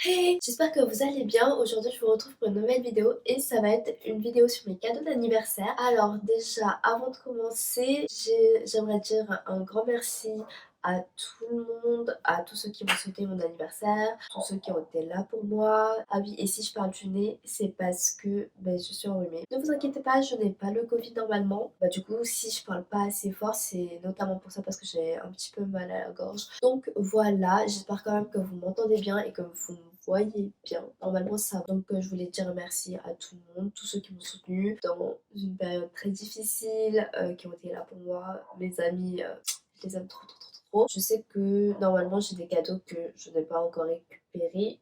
Hey, j'espère que vous allez bien. Aujourd'hui, je vous retrouve pour une nouvelle vidéo et ça va être une vidéo sur mes cadeaux d'anniversaire. Alors déjà, avant de commencer, j'aimerais dire un grand merci à tout le monde, à tous ceux qui m'ont souhaité mon anniversaire, tous ceux qui ont été là pour moi. Ah oui, et si je parle du nez, c'est parce que je suis enrhumée. Ne vous inquiétez pas, je n'ai pas le Covid normalement. Du coup, si je parle pas assez fort, c'est notamment pour ça parce que j'ai un petit peu mal à la gorge. Donc voilà, j'espère quand même que vous m'entendez bien et que vous me voyez bien. Normalement ça va. Donc je voulais dire merci à tout le monde, tous ceux qui m'ont soutenu dans une période très difficile, qui ont été là pour moi, mes amis, je les aime trop trop trop trop. Je sais que normalement j'ai des cadeaux que je n'ai pas encore récupérés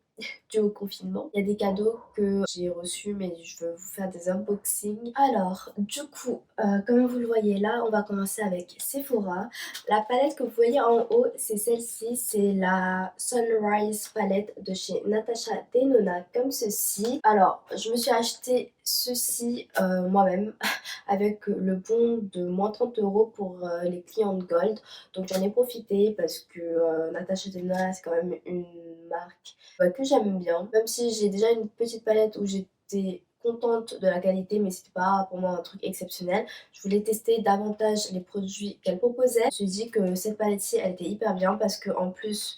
dû au confinement. Il y a des cadeaux que j'ai reçus mais je veux vous faire des unboxings. Alors du coup, comme vous le voyez là, on va commencer avec Sephora. La palette que vous voyez en haut, c'est celle-ci, c'est la Sunrise palette de chez Natasha Denona, comme ceci. Alors, je me suis acheté ceci moi-même avec le bon de moins 30 € pour les clientes Gold. Donc j'en ai profité parce que Natasha Denona, c'est quand même une marque que j'aime bien. Même si j'ai déjà une petite palette où j'étais contente de la qualité, mais c'était pas pour moi un truc exceptionnel. Je voulais tester davantage les produits qu'elle proposait. Je me suis dit que cette palette-ci, elle était hyper bien parce que en plus,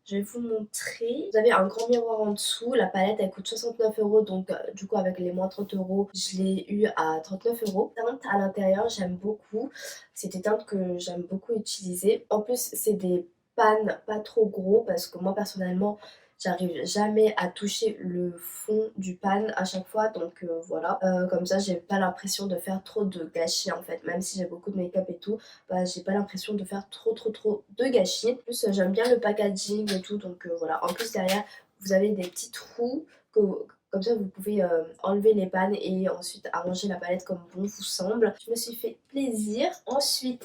je vais vous montrer. Vous avez un grand miroir en dessous. La palette, elle coûte 69 € donc du coup, avec les moins 30 €, je l'ai eu à 39 €. Teinte à l'intérieur, j'aime beaucoup. C'est des teintes que j'aime beaucoup utiliser. En plus, c'est des pannes pas trop gros parce que moi, personnellement, j'arrive jamais à toucher le fond du pan à chaque fois, donc voilà. Comme ça, j'ai pas l'impression de faire trop de gâchis en fait. Même si j'ai beaucoup de make-up et tout, j'ai pas l'impression de faire trop de gâchis. En plus, j'aime bien le packaging et tout, donc voilà. En plus, derrière, vous avez des petits trous que, comme ça, vous pouvez enlever les pannes et ensuite arranger la palette comme bon vous semble. Je me suis fait plaisir. Ensuite,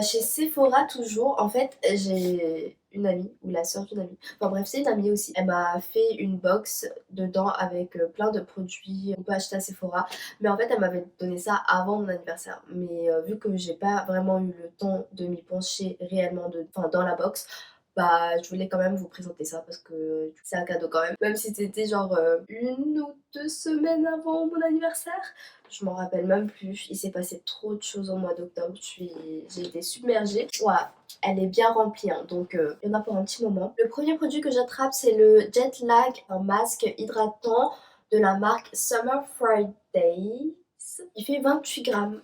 chez Sephora toujours, en fait, j'ai une amie, ou la sœur d'une amie. Enfin bref, c'est une amie aussi. Elle m'a fait une box dedans avec plein de produits qu'on peut acheter à Sephora. Mais en fait, elle m'avait donné ça avant mon anniversaire. Mais vu que j'ai pas vraiment eu le temps de m'y pencher réellement dans la box, je voulais quand même vous présenter ça parce que c'est un cadeau quand même. Même si c'était genre 1 ou 2 semaines avant mon anniversaire, je m'en rappelle même plus. Il s'est passé trop de choses au mois d'octobre. J'ai été submergée. Voilà, elle est bien remplie, hein, donc il y en a pour un petit moment. Le premier produit que j'attrape, c'est le Jet Lag, un masque hydratant de la marque Summer Fridays. Il fait 28 grammes,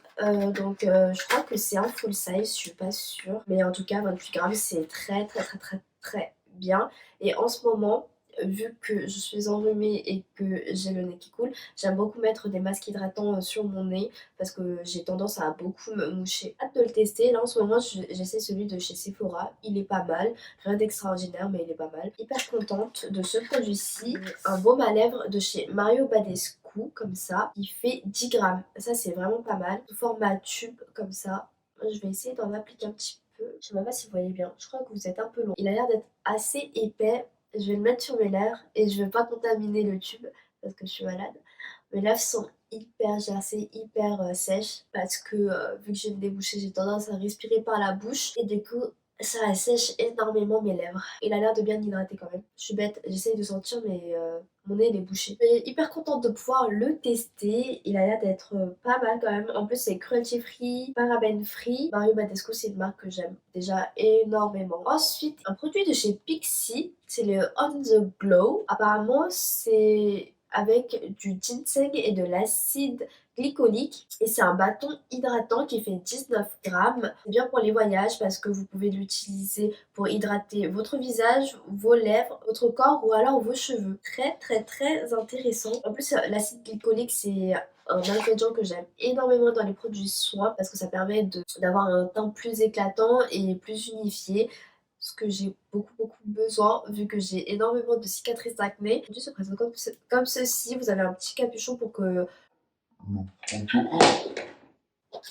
donc je crois que c'est un full size, je suis pas sûre. Mais en tout cas, 28 grammes, c'est très bien. Et en ce moment, vu que je suis enrhumée et que j'ai le nez qui coule, j'aime beaucoup mettre des masques hydratants sur mon nez parce que j'ai tendance à beaucoup me moucher. Hâte de le tester. Là en ce moment, j'essaie celui de chez Sephora. Il est pas mal. Rien d'extraordinaire, mais il est pas mal. Hyper contente de ce produit-ci. Un baume à lèvres de chez Mario Badescu, comme ça. Il fait 10 grammes. Ça, c'est vraiment pas mal. Sous format tube, comme ça. Je vais essayer d'en appliquer un petit peu. Je sais même pas si vous voyez bien. Je crois que vous êtes un peu long. Il a l'air d'être assez épais. Je vais le mettre sur mes lèvres et je vais pas contaminer le tube parce que je suis malade. Mes lèvres sont hyper gercées, hyper sèches parce que vu que j'ai le débouché, j'ai tendance à respirer par la bouche et du coup ça assèche énormément mes lèvres. Il a l'air de bien hydrater quand même. Je suis bête, j'essaye de sentir mais mon nez il est bouché. Je suis hyper contente de pouvoir le tester. Il a l'air d'être pas mal quand même. En plus c'est cruelty free, paraben free. Mario Badescu c'est une marque que j'aime déjà énormément. Ensuite un produit de chez Pixi, c'est le On The Glow. Apparemment c'est avec du ginseng et de l'acide glycolique et c'est un bâton hydratant qui fait 19 grammes. C'est bien pour les voyages parce que vous pouvez l'utiliser pour hydrater votre visage, vos lèvres, votre corps ou alors vos cheveux. Très intéressant. En plus l'acide glycolique c'est un ingrédient que j'aime énormément dans les produits soins parce que ça permet d'avoir un teint plus éclatant et plus unifié, ce que j'ai beaucoup besoin vu que j'ai énormément de cicatrices d'acné. Le produit se présente comme ceci. Vous avez un petit capuchon pour que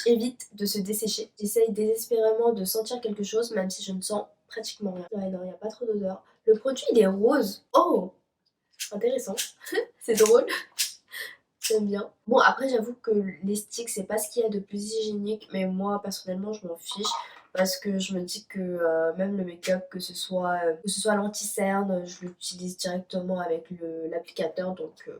évite de se dessécher. J'essaye désespérément de sentir quelque chose même si je ne sens pratiquement rien. Ouais, non, il n'y a pas trop d'odeur. Le produit il est rose. Oh, intéressant. C'est drôle. J'aime bien. Bon, après, j'avoue que les sticks, c'est pas ce qu'il y a de plus hygiénique, mais moi, personnellement, je m'en fiche. parce que je me dis que même le make-up, que ce soit l'anti-cerne, je l'utilise directement avec l'applicateur, donc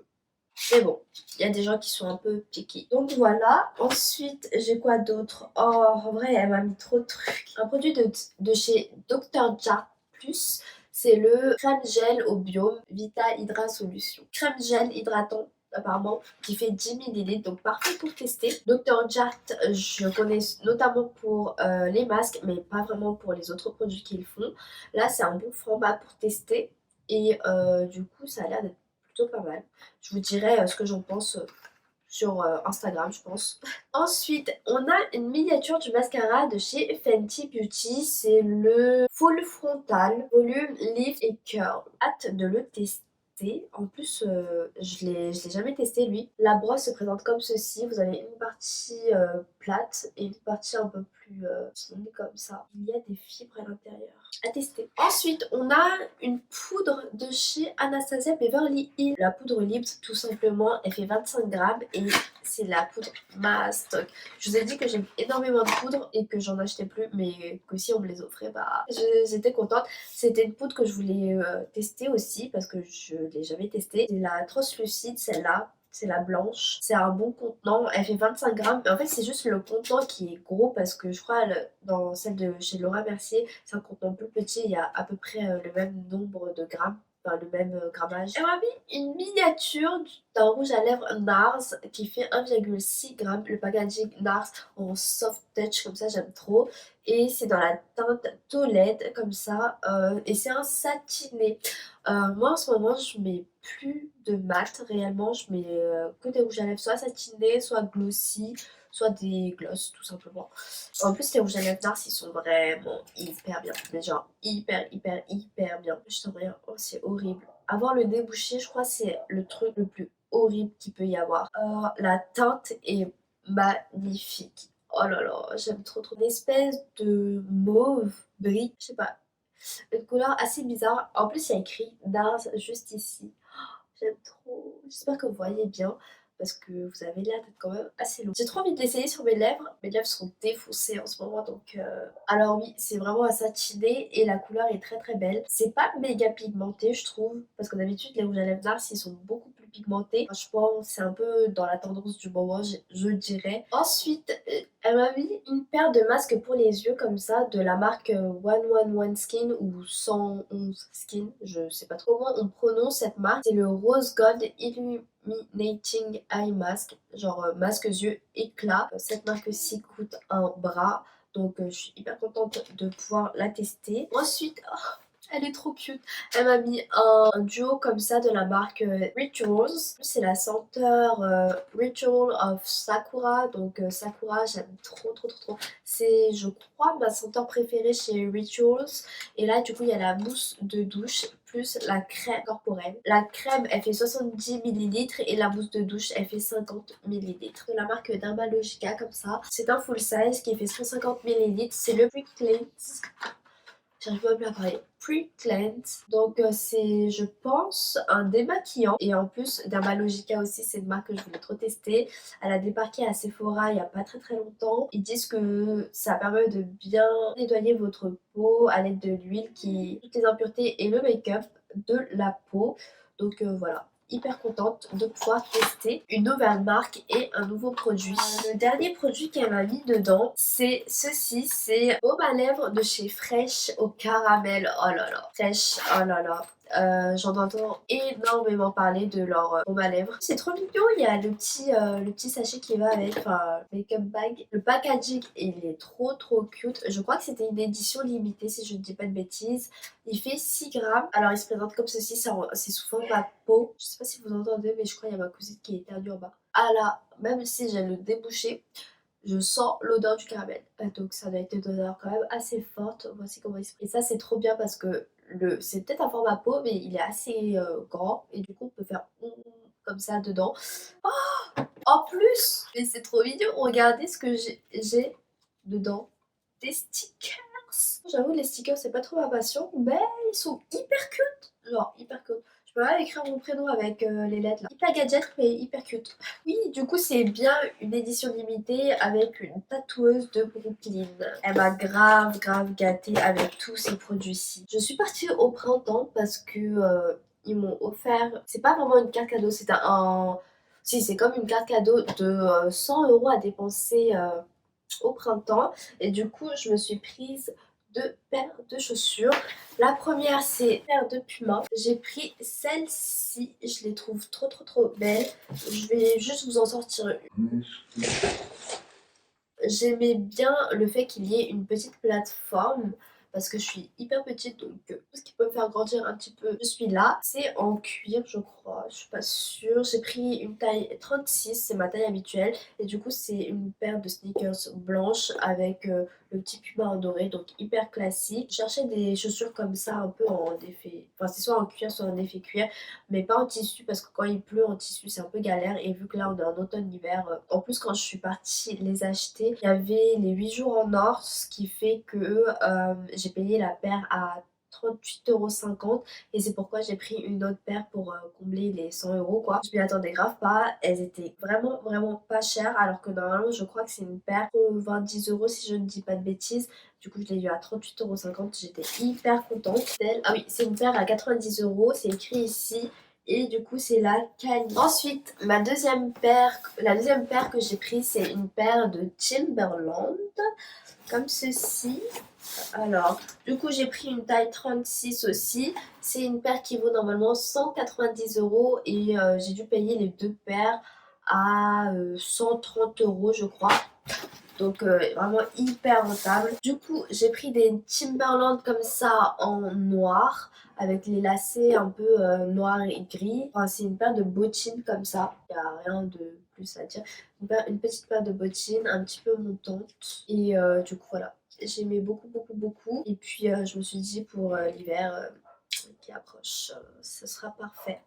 mais bon, il y a des gens qui sont un peu picky. Donc voilà. Ensuite, j'ai quoi d'autre? Oh, en vrai, elle m'a mis trop de trucs. Un produit de chez Dr. Jart Plus, c'est le crème gel au biome Vita Hydra Solution. Crème gel hydratant apparemment qui fait 10 millilitres, donc parfait pour tester. Dr. Jart, je connais notamment pour les masques, mais pas vraiment pour les autres produits qu'ils font. Là, c'est un bon format pour tester et du coup, ça a l'air d'être plutôt pas mal. Je vous dirai ce que j'en pense sur Instagram, je pense. Ensuite, on a une miniature du mascara de chez Fenty Beauty. C'est le Full Frontal Volume Lift et Curl. Hâte de le tester. En plus, je l'ai jamais testé lui. La brosse se présente comme ceci. Vous avez une partie plate et une partie un peu plus fine comme ça. Il y a des fibres à l'intérieur. À tester. Ensuite, on a une poudre de chez Anastasia Beverly Hills. La poudre libre, tout simplement, elle fait 25 grammes et c'est la poudre Mastoc. Je vous ai dit que j'aime énormément de poudre et que j'en achetais plus, mais que si on me les offrait, bah j'étais contente. C'était une poudre que je voulais tester aussi parce que je l'ai jamais testée. C'est la translucide, celle-là. C'est la blanche. C'est un bon contenant. Elle fait 25 grammes. Mais en fait, c'est juste le contenant qui est gros parce que je crois dans celle de chez Laura Mercier, c'est un contenant plus petit. Il y a à peu près le même nombre de grammes. Enfin, le même grammage. Elle m'a mis une miniature d'un rouge à lèvres NARS qui fait 1,6 g. Le packaging NARS en soft touch, comme ça, j'aime trop. Et c'est dans la teinte Tolède, comme ça. Et c'est un satiné. Moi, en ce moment, je mets plus de mat. Réellement, je mets que des rouges à lèvres, soit satinés, soit glossy, soit des glosses, tout simplement. En plus, les rouges à lèvres NARS, ils sont vraiment hyper bien. Mais genre, hyper bien. Je sens rien. Oh, c'est horrible. Avoir le débouché, je crois, c'est le truc le plus horrible qu'il peut y avoir. La teinte est magnifique. Oh là là, j'aime trop. Une espèce de mauve brique, je sais pas. Une couleur assez bizarre. En plus, il y a écrit NARS juste ici. J'aime trop. J'espère que vous voyez bien parce que vous avez l'air d'être quand même assez long. J'ai trop envie de l'essayer sur mes lèvres. Mes lèvres sont défaussées en ce moment donc... Alors oui, c'est vraiment un satiné et la couleur est très belle. C'est pas méga pigmenté je trouve parce que d'habitude les rouges à lèvres NARS ils sont beaucoup plus pigmentés. Franchement, c'est un peu dans la tendance du moment, je dirais. Ensuite, elle m'a mis une paire de masques pour les yeux comme ça de la marque 111 Skin ou 111 Skin, je sais pas trop comment on prononce cette marque. C'est le Rose Gold Illuminating Eye Mask, genre masque yeux éclat. Cette marque-ci coûte un bras, donc je suis hyper contente de pouvoir la tester. Ensuite, elle est trop cute. Elle m'a mis un duo comme ça de la marque Rituals. C'est la senteur Ritual of Sakura. Donc Sakura, j'aime trop. C'est, je crois, ma senteur préférée chez Rituals. Et là, du coup, il y a la mousse de douche plus la crème corporelle. La crème, elle fait 70 millilitres et la mousse de douche, elle fait 50 millilitres. De la marque Dermalogica, comme ça. C'est un full size qui fait 150 millilitres. C'est le Quick Cleanse. J'arrive pas à parler. Pre-Cleanse. Donc c'est, je pense, un démaquillant. Et en plus, Dermalogica aussi, c'est une marque que je voulais trop tester. Elle a débarqué à Sephora il y a pas très longtemps. Ils disent que ça permet de bien nettoyer votre peau à l'aide de l'huile qui toutes les impuretés et le make-up de la peau. Donc voilà. Hyper contente de pouvoir tester une nouvelle marque et un nouveau produit. Le dernier produit qu'elle m'a mis dedans, c'est ceci, c'est baume à lèvres de chez Fresh au caramel. Oh là là, Fresh, oh là là. J'en entends énormément parler de leur baume à lèvres. C'est trop mignon, il y a le petit sachet qui va avec, enfin, make-up bag. Le packaging, il est trop cute. Je crois que c'était une édition limitée si je ne dis pas de bêtises. Il fait 6 grammes. Alors il se présente comme ceci, c'est sous format peau. Je sais pas si vous entendez, mais je crois qu'il y a ma cousine qui est éternue en bas. Ah là, même si j'ai le débouché, je sens l'odeur du caramel. Donc ça doit être une odeur quand même assez forte. Voici comment il se présente. Et ça c'est trop bien parce que c'est peut-être un format peau, mais il est assez grand. Et du coup on peut faire comme ça dedans. Oh, en plus, mais c'est trop mignon. Regardez ce que j'ai dedans. Des stickers. J'avoue les stickers c'est pas trop ma passion, mais ils sont hyper cute. Genre hyper cute. Tu peux écrire mon prénom avec les lettres là. Hyper gadget mais hyper cute. Oui, du coup c'est bien une édition limitée avec une tatoueuse de Brooklyn. Elle m'a grave gâtée avec tous ces produits-ci. Je suis partie au printemps parce que ils m'ont offert, c'est pas vraiment une carte cadeau, c'est un... Si, c'est comme une carte cadeau de 100 € à dépenser au printemps. Et du coup, je me suis prise deux paires de chaussures. La première, c'est une paire de Puma. J'ai pris celle-ci. Je les trouve trop belles. Je vais juste vous en sortir une. J'aimais bien le fait qu'il y ait une petite plateforme parce que je suis hyper petite donc tout ce qui peut me faire grandir un petit peu, je suis là. C'est en cuir je crois, je suis pas sûre. J'ai pris une taille 36, c'est ma taille habituelle et du coup c'est une paire de sneakers blanches avec le petit puma en doré donc hyper classique. Je cherchais des chaussures comme ça un peu en effet, enfin c'est soit en cuir soit en effet cuir mais pas en tissu parce que quand il pleut en tissu c'est un peu galère et vu que là on est en automne-hiver, en plus quand je suis partie les acheter, il y avait les 8 jours en or, ce qui fait que j'ai payé la paire à 38,50 € et c'est pourquoi j'ai pris une autre paire pour combler les 100 € quoi. Je m'y attendais grave pas, elles étaient vraiment pas chères alors que normalement je crois que c'est une paire pour 20 € si je ne dis pas de bêtises. Du coup, je l'ai eu à 38,50 €. J'étais hyper contente d'elle. Ah oui, c'est une paire à 90 €. C'est écrit ici. Et du coup, c'est la Cali. Ensuite, la deuxième paire que j'ai prise, c'est une paire de Timberland. Comme ceci. Alors, du coup, j'ai pris une taille 36 aussi. C'est une paire qui vaut normalement 190 € et j'ai dû payer les deux paires à 130 € je crois. Donc vraiment hyper rentable. Du coup, j'ai pris des Timberland comme ça en noir avec les lacets un peu noir et gris. Enfin, c'est une paire de bottines comme ça. Il n'y a rien de plus à dire. Une petite paire de bottines un petit peu montantes. Et du coup, voilà. J'aimais beaucoup. Et puis, je me suis dit pour l'hiver qui approche, ce sera parfait.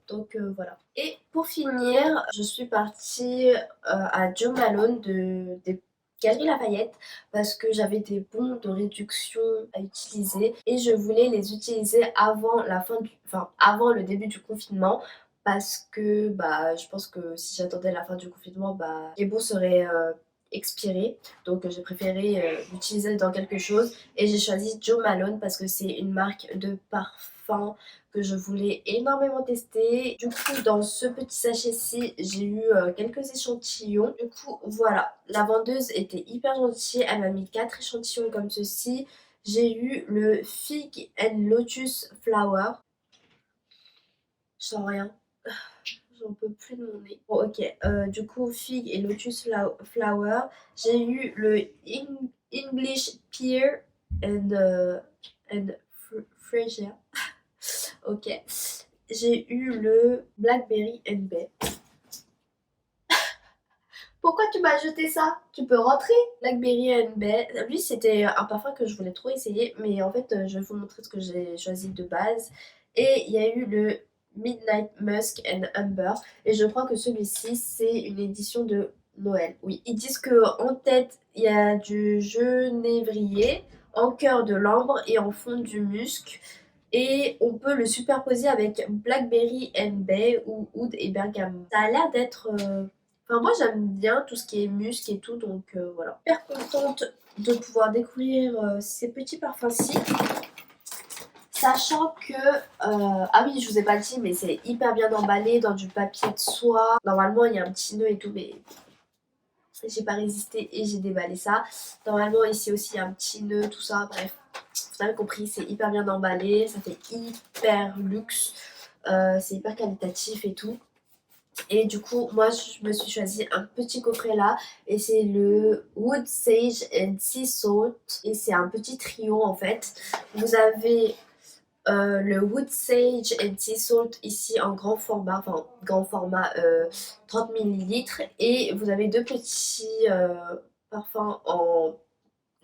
Donc voilà. Et pour finir, je suis partie à Jo Malone des Galeries Lafayette parce que j'avais des bons de réduction à utiliser et je voulais les utiliser avant avant le début du confinement parce que bah je pense que si j'attendais la fin du confinement bah les bons seraient expirés donc j'ai préféré l'utiliser dans quelque chose et j'ai choisi Jo Malone parce que c'est une marque de parfum que je voulais énormément tester. Du coup, dans ce petit sachet-ci, j'ai eu quelques échantillons. Du coup, voilà. La vendeuse était hyper gentille. Elle m'a mis 4 échantillons comme ceci. J'ai eu le Fig and Lotus Flower. Je sens rien. J'en peux plus de mon nez. Bon, ok. Du coup, Fig et Lotus Flower. J'ai eu le English Pear and Freesia. Ok. J'ai eu le Blackberry and Bay. Pourquoi tu m'as jeté ça? Tu peux rentrer? Blackberry and Bay. Lui, c'était un parfum que je voulais trop essayer, mais en fait, je vais vous montrer ce que j'ai choisi de base. Et il y a eu le Midnight Musk and Amber. Et je crois que celui-ci, c'est une édition de Noël. Oui, ils disent que en tête, il y a du genévrier, en cœur de l'ambre et en fond du musc. Et on peut le superposer avec Blackberry and Bay ou Oud et Bergamot. Ça a l'air d'être... Enfin, moi j'aime bien tout ce qui est musc et tout, donc voilà. Super contente de pouvoir découvrir ces petits parfums-ci. Sachant que... ah oui, je vous ai pas dit, mais c'est hyper bien emballé dans du papier de soie. Normalement, il y a un petit nœud et tout, mais j'ai pas résisté et j'ai déballé ça. Normalement, ici aussi, il y a un petit nœud, tout ça, bref. Vous avez compris, c'est hyper bien emballé, ça fait hyper luxe, c'est hyper qualitatif et tout. Et du coup, moi, je me suis choisi un petit coffret là, et c'est le Wood Sage and Sea Salt, et c'est un petit trio en fait. Vous avez le Wood Sage and Sea Salt ici en grand format, enfin grand format 30 ml, et vous avez deux petits parfums en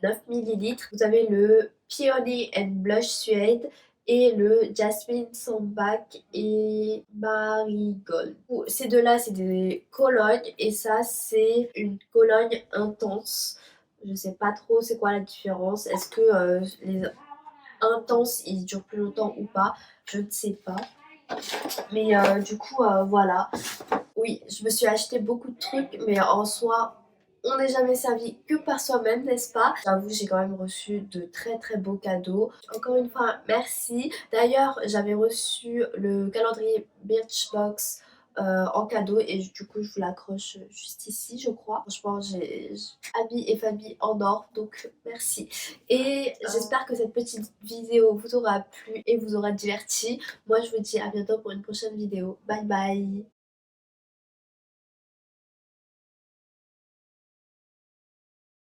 9 ml. Vous avez le Peony and Blush Suede et le Jasmine Sambac et Marigold. Ces deux-là, c'est des colognes et ça, c'est une cologne intense. Je sais pas trop c'est quoi la différence. Est-ce que les intenses, ils durent plus longtemps ou pas? Je ne sais pas. Mais du coup, voilà. Oui, je me suis acheté beaucoup de trucs, mais en soi, on n'est jamais servi que par soi-même, n'est-ce pas? J'avoue, j'ai quand même reçu de très très beaux cadeaux. Encore une fois, merci. D'ailleurs, j'avais reçu le calendrier Birchbox en cadeau et du coup, je vous l'accroche juste ici, je crois. Franchement, j'ai habits et famille en or, donc merci. Et j'espère que cette petite vidéo vous aura plu et vous aura diverti. Moi, je vous dis à bientôt pour une prochaine vidéo. Bye bye!